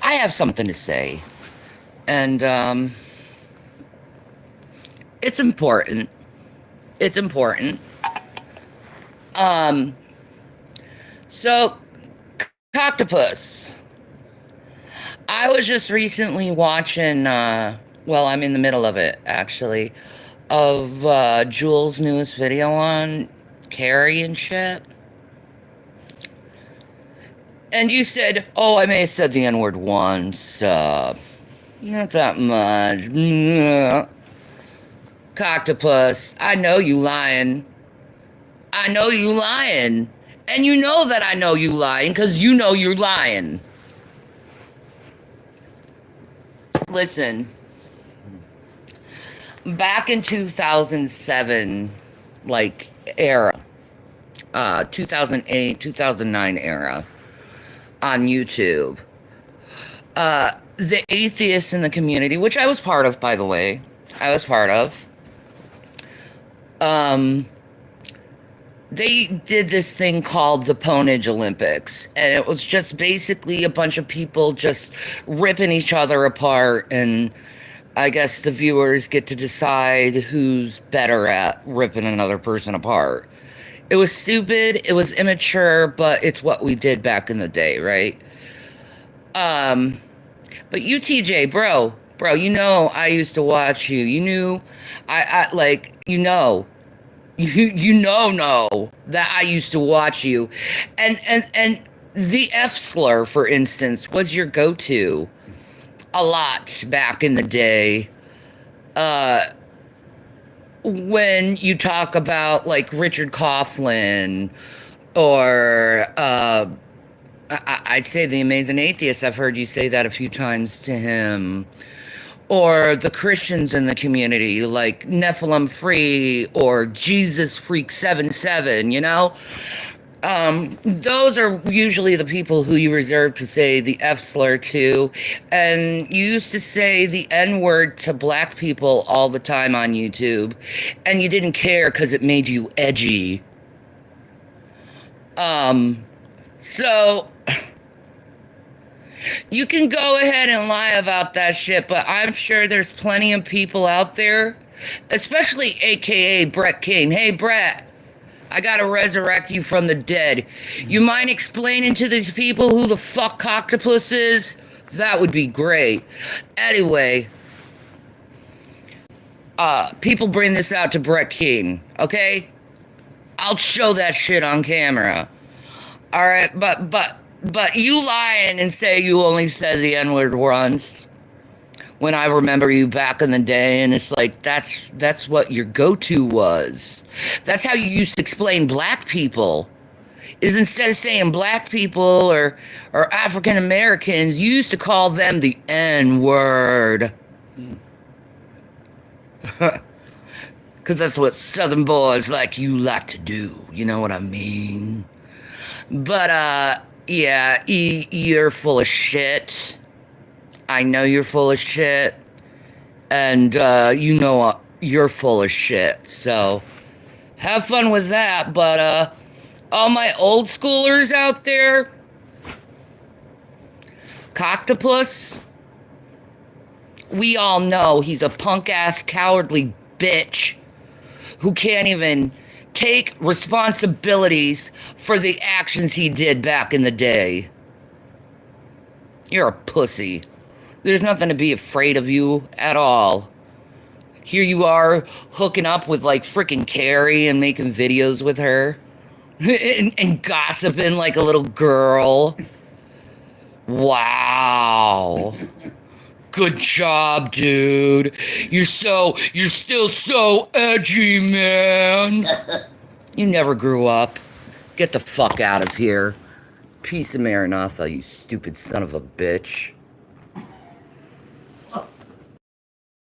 I have something to say, and it's important. It's important. Um, so, Octopus. I was just recently watching, well, I'm in the middle of it actually, of Jules' newest video on Carrie and shit. And you said, oh, I may have said the N word once, not that much. Octopus, I know you lying. I know you lying. And you know that I know you lying because you know you're lying. Listen, back in 2007, like, era, 2008, 2009 era, on YouTube, the atheists in the community, which I was part of, by the way, I was part of, they did this thing called the Ponage Olympics, and it was just basically a bunch of people just ripping each other apart, and I guess the viewers get to decide who's better at ripping another person apart. It was stupid, it was immature, but it's what we did back in the day, right? But you, TJ, bro, you know I used to watch you. You knew, I like, you know that I used to watch you, and the F slur, for instance, was your go-to a lot back in the day. When you talk about like Richard Coughlin or I'd say the Amazing Atheist. I've heard you say that a few times to him. Or the Christians in the community, like Nephilim Free or Jesus Freak 77, you know? Those are usually the people who you reserve to say the F slur to. And you used to say the N word to black people all the time on YouTube. And you didn't care because it made you edgy. So you can go ahead and lie about that shit, but I'm sure there's plenty of people out there, especially AKA Brett King. Hey, Brett, I gotta resurrect you from the dead. You mind explaining to these people who the fuck Octopus is? That would be great. Anyway, people bring this out to Brett King, okay? I'll show that shit on camera. All right, but you lying and say you only said the N-word once when I remember you back in the day, and it's like that's what your go-to was. That's how you used to explain black people. Is instead of saying black people or African Americans, you used to call them the N-word. Because that's what Southern boys like you like to do. You know what I mean? But, yeah, you're full of shit. I know you're full of shit. And, you know you're full of shit. So, have fun with that. But, all my old schoolers out there, Coctopus, we all know he's a punk-ass, cowardly bitch who can't even take responsibilities for the actions he did back in the day. You're a pussy. There's nothing to be afraid of you at all. Here you are hooking up with like freaking Carrie and making videos with her and gossiping like a little girl. Wow. Good job, dude. You're still so edgy, man. You never grew up. Get the fuck out of here. Piece of Maranatha, you stupid son of a bitch.